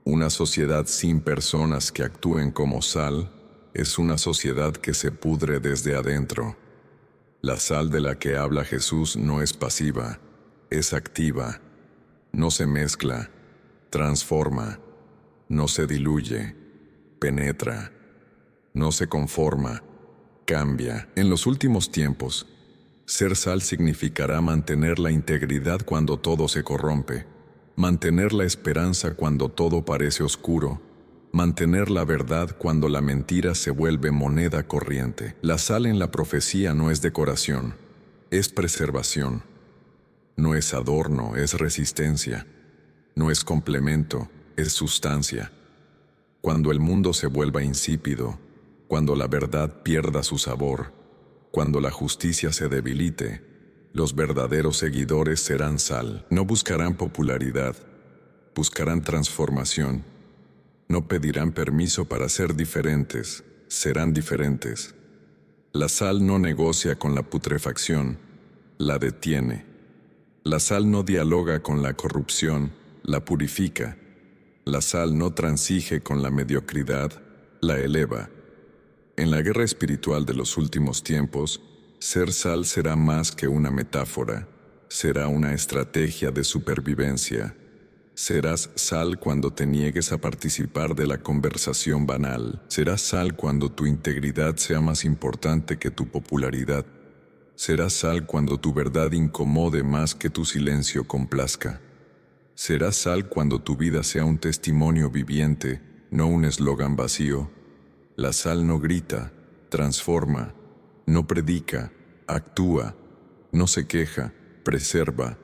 A: Una sociedad sin personas que actúen como sal es una sociedad que se pudre desde adentro. La sal de la que habla Jesús no es pasiva, es activa, no se mezcla, transforma, no se diluye, penetra, no se conforma, cambia. En los últimos tiempos, ser sal significará mantener la integridad cuando todo se corrompe, mantener la esperanza cuando todo parece oscuro, mantener la verdad cuando la mentira se vuelve moneda corriente. La sal en la profecía no es decoración, es preservación. No es adorno, es resistencia. No es complemento, es sustancia. Cuando el mundo se vuelva insípido, cuando la verdad pierda su sabor, cuando la justicia se debilite, los verdaderos seguidores serán sal. No buscarán popularidad, buscarán transformación. No pedirán permiso para ser diferentes, serán diferentes. La sal no negocia con la putrefacción, la detiene. La sal no dialoga con la corrupción, la purifica. La sal no transige con la mediocridad, la eleva. En la guerra espiritual de los últimos tiempos, ser sal será más que una metáfora, será una estrategia de supervivencia. Serás sal cuando te niegues a participar de la conversación banal. Serás sal cuando tu integridad sea más importante que tu popularidad. Serás sal cuando tu verdad incomode más que tu silencio complazca. Serás sal cuando tu vida sea un testimonio viviente, no un eslogan vacío. La sal no grita, transforma, no predica, actúa, no se queja, preserva.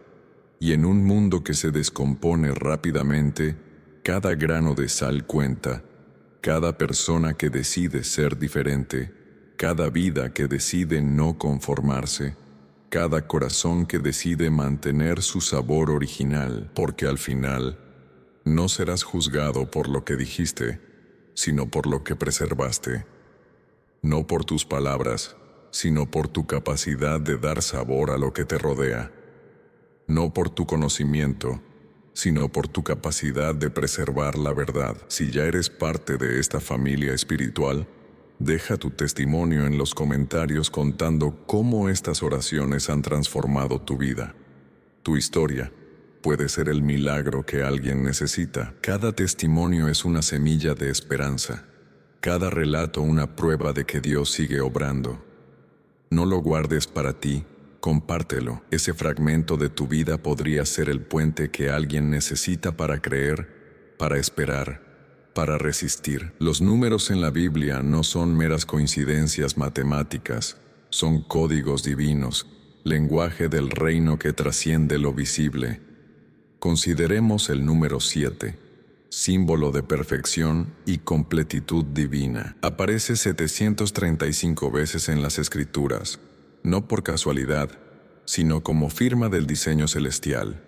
A: Y en un mundo que se descompone rápidamente, cada grano de sal cuenta, cada persona que decide ser diferente, cada vida que decide no conformarse, cada corazón que decide mantener su sabor original, porque al final no serás juzgado por lo que dijiste, sino por lo que preservaste, no por tus palabras, sino por tu capacidad de dar sabor a lo que te rodea, no por tu conocimiento, sino por tu capacidad de preservar la verdad. Si ya eres parte de esta familia espiritual, deja tu testimonio en los comentarios contando cómo estas oraciones han transformado tu vida. Tu historia puede ser el milagro que alguien necesita. Cada testimonio es una semilla de esperanza. Cada relato una prueba de que Dios sigue obrando. No lo guardes para ti, compártelo. Ese fragmento de tu vida podría ser el puente que alguien necesita para creer, para esperar, para resistir. Los números en la Biblia no son meras coincidencias matemáticas, son códigos divinos, lenguaje del reino que trasciende lo visible. Consideremos el número 7, símbolo de perfección y completitud divina. Aparece 735 veces en las Escrituras, no por casualidad, sino como firma del diseño celestial.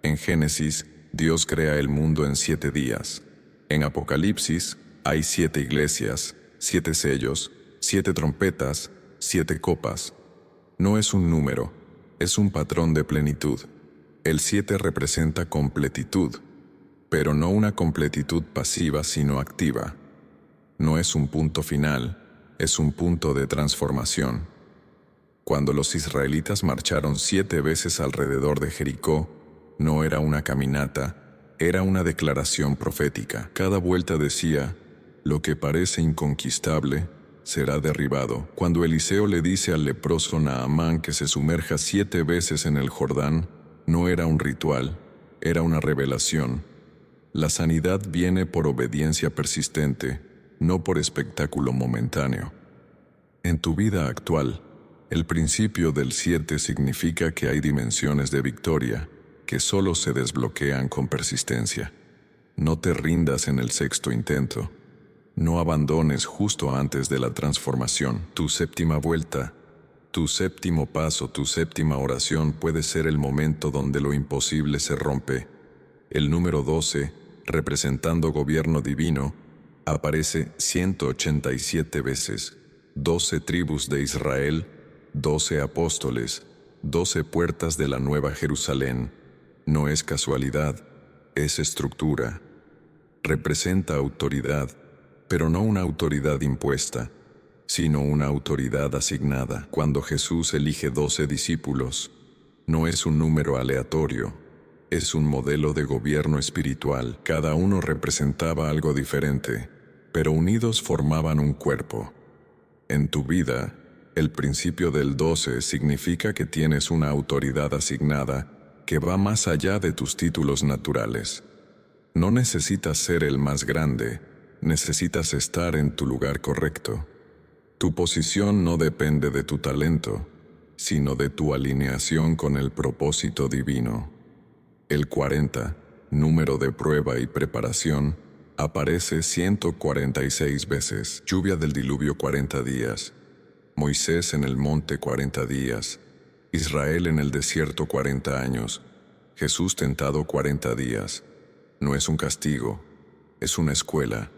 A: En Génesis, Dios crea el mundo en 7 días. En Apocalipsis, hay 7 iglesias, 7 sellos, 7 trompetas, 7 copas. No es un número, es un patrón de plenitud. El 7 representa completitud, pero no una completitud pasiva sino activa. No es un punto final, es un punto de transformación. Cuando los israelitas marcharon 7 veces alrededor de Jericó, no era una caminata, era una declaración profética. Cada vuelta decía, lo que parece inconquistable será derribado. Cuando Eliseo le dice al leproso Naamán que se sumerja 7 veces en el Jordán, no era un ritual, era una revelación. La sanidad viene por obediencia persistente, no por espectáculo momentáneo. En tu vida actual, el principio del 7 significa que hay dimensiones de victoria que solo se desbloquean con persistencia. No te rindas en el 6º intento. No abandones justo antes de la transformación. Tu 7ª vuelta, tu 7º paso, tu 7ª oración puede ser el momento donde lo imposible se rompe. El número 12, representando gobierno divino, aparece 187 veces. 12 tribus de Israel, 12 apóstoles, 12 puertas de la Nueva Jerusalén. No es casualidad, es estructura. Representa autoridad, pero no una autoridad impuesta, sino una autoridad asignada. Cuando Jesús elige 12 discípulos, no es un número aleatorio, es un modelo de gobierno espiritual. Cada uno representaba algo diferente, pero unidos formaban un cuerpo. En tu vida, el principio del 12 significa que tienes una autoridad asignada que va más allá de tus títulos naturales. No necesitas ser el más grande, necesitas estar en tu lugar correcto. Tu posición no depende de tu talento, sino de tu alineación con el propósito divino. El 40, número de prueba y preparación, aparece 146 veces. Lluvia del diluvio 40 días. Moisés en el monte 40 días. Israel en el desierto 40 años. Jesús tentado 40 días. No es un castigo, es una escuela.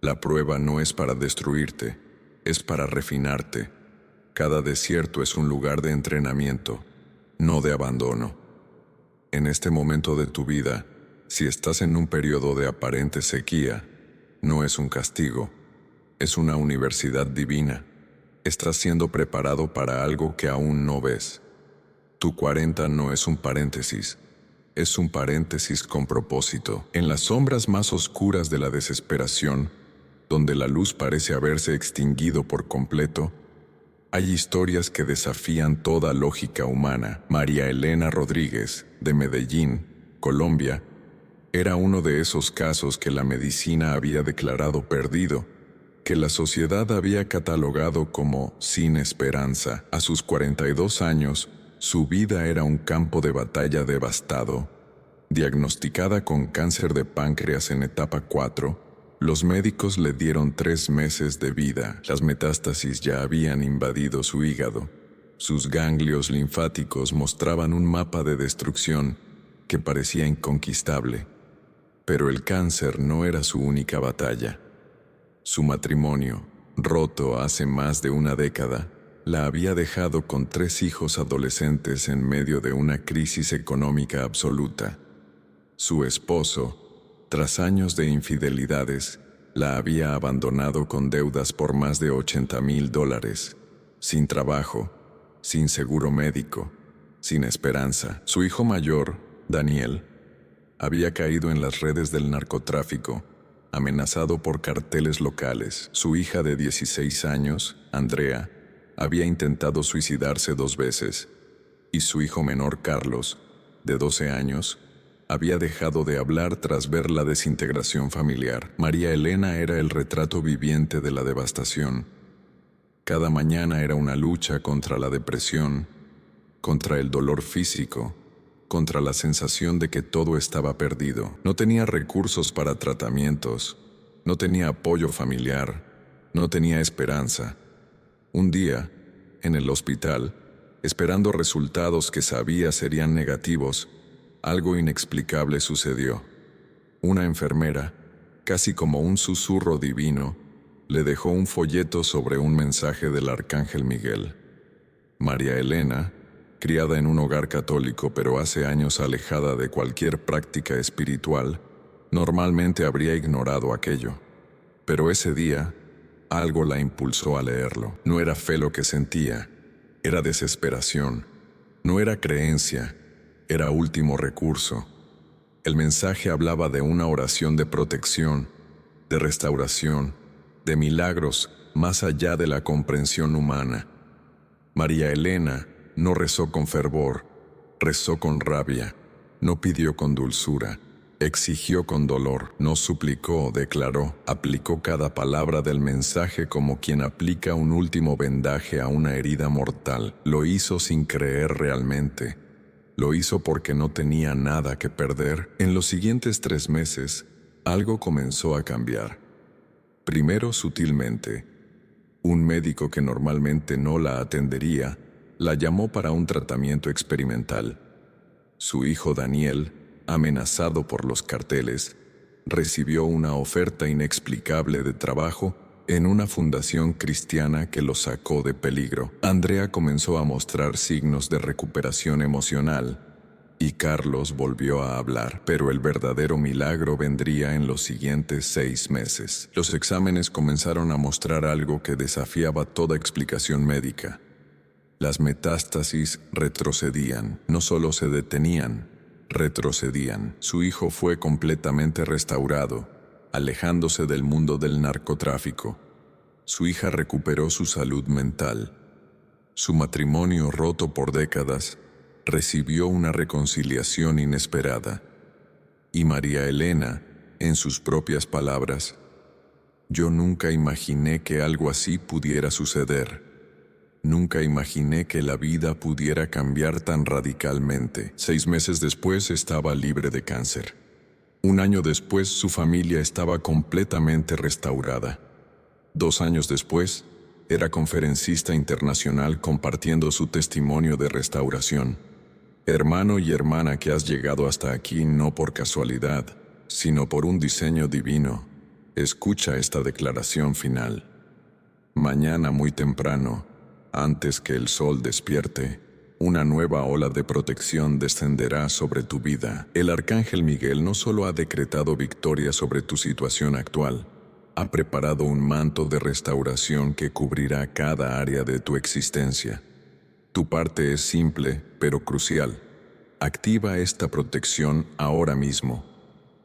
A: La prueba no es para destruirte, es para refinarte. Cada desierto es un lugar de entrenamiento, no de abandono. En este momento de tu vida, si estás en un periodo de aparente sequía, no es un castigo, es una universidad divina. Estás siendo preparado para algo que aún no ves. Tu 40 no es un paréntesis, es un paréntesis con propósito. En las sombras más oscuras de la desesperación, donde la luz parece haberse extinguido por completo, hay historias que desafían toda lógica humana. María Elena Rodríguez, de Medellín, Colombia, era uno de esos casos que la medicina había declarado perdido, que la sociedad había catalogado como sin esperanza. A sus 42 años, su vida era un campo de batalla devastado. Diagnosticada con cáncer de páncreas en etapa 4, los médicos le dieron 3 meses de vida. Las metástasis ya habían invadido su hígado. Sus ganglios linfáticos mostraban un mapa de destrucción que parecía inconquistable. Pero el cáncer no era su única batalla. Su matrimonio, roto hace más de una década, la había dejado con 3 hijos adolescentes en medio de una crisis económica absoluta. Su esposo, tras años de infidelidades, la había abandonado con deudas por más de $80,000, sin trabajo, sin seguro médico, sin esperanza. Su hijo mayor, Daniel, había caído en las redes del narcotráfico, amenazado por carteles locales. Su hija de 16 años, Andrea, había intentado suicidarse 2 veces, y su hijo menor, Carlos, de 12 años, había dejado de hablar tras ver la desintegración familiar. María Elena era el retrato viviente de la devastación. Cada mañana era una lucha contra la depresión, contra el dolor físico, contra la sensación de que todo estaba perdido. No tenía recursos para tratamientos, no tenía apoyo familiar, no tenía esperanza. Un día, en el hospital, esperando resultados que sabía serían negativos, algo inexplicable sucedió. Una enfermera, casi como un susurro divino, le dejó un folleto sobre un mensaje del Arcángel Miguel. María Elena, criada en un hogar católico pero hace años alejada de cualquier práctica espiritual, normalmente habría ignorado aquello. Pero ese día, algo la impulsó a leerlo. No era fe lo que sentía, era desesperación. No era creencia, era último recurso. El mensaje hablaba de una oración de protección, de restauración, de milagros más allá de la comprensión humana. María Elena no rezó con fervor, rezó con rabia, no pidió con dulzura, exigió con dolor, no suplicó, declaró, aplicó cada palabra del mensaje como quien aplica un último vendaje a una herida mortal. Lo hizo sin creer realmente. Lo hizo porque no tenía nada que perder. En los siguientes 3 meses, algo comenzó a cambiar. Primero sutilmente. Un médico que normalmente no la atendería, la llamó para un tratamiento experimental. Su hijo Daniel, amenazado por los carteles, recibió una oferta inexplicable de trabajo en una fundación cristiana que lo sacó de peligro. Andrea comenzó a mostrar signos de recuperación emocional y Carlos volvió a hablar, pero el verdadero milagro vendría en los siguientes 6 meses. Los exámenes comenzaron a mostrar algo que desafiaba toda explicación médica. Las metástasis retrocedían, no solo se detenían, retrocedían. Su hijo fue completamente restaurado, alejándose del mundo del narcotráfico. Su hija recuperó su salud mental. Su matrimonio roto por décadas recibió una reconciliación inesperada. Y María Elena, en sus propias palabras, «Yo nunca imaginé que algo así pudiera suceder. Nunca imaginé que la vida pudiera cambiar tan radicalmente». 6 meses después estaba libre de cáncer. 1 año después su familia estaba completamente restaurada. 2 años después, era conferencista internacional compartiendo su testimonio de restauración. Hermano y hermana que has llegado hasta aquí no por casualidad, sino por un diseño divino, escucha esta declaración final. Mañana muy temprano, antes que el sol despierte, una nueva ola de protección descenderá sobre tu vida. El arcángel Miguel no solo ha decretado victoria sobre tu situación actual, ha preparado un manto de restauración que cubrirá cada área de tu existencia. Tu parte es simple, pero crucial. Activa esta protección ahora mismo.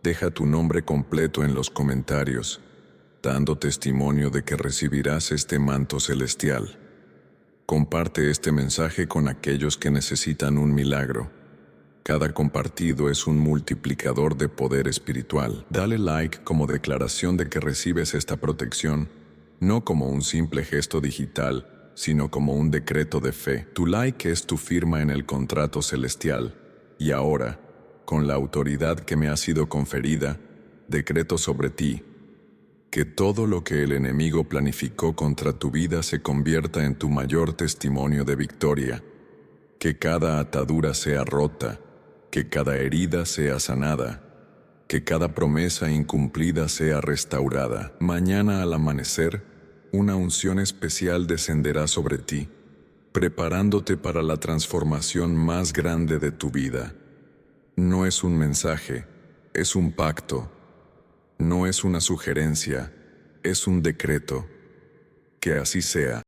A: Deja tu nombre completo en los comentarios, dando testimonio de que recibirás este manto celestial. Comparte este mensaje con aquellos que necesitan un milagro. Cada compartido es un multiplicador de poder espiritual. Dale like como declaración de que recibes esta protección, no como un simple gesto digital, sino como un decreto de fe. Tu like es tu firma en el contrato celestial. Y ahora, con la autoridad que me ha sido conferida, decreto sobre ti, que todo lo que el enemigo planificó contra tu vida se convierta en tu mayor testimonio de victoria. Que cada atadura sea rota, que cada herida sea sanada, que cada promesa incumplida sea restaurada. Mañana al amanecer, una unción especial descenderá sobre ti, preparándote para la transformación más grande de tu vida. No es un mensaje, es un pacto. No es una sugerencia, es un decreto. Que así sea.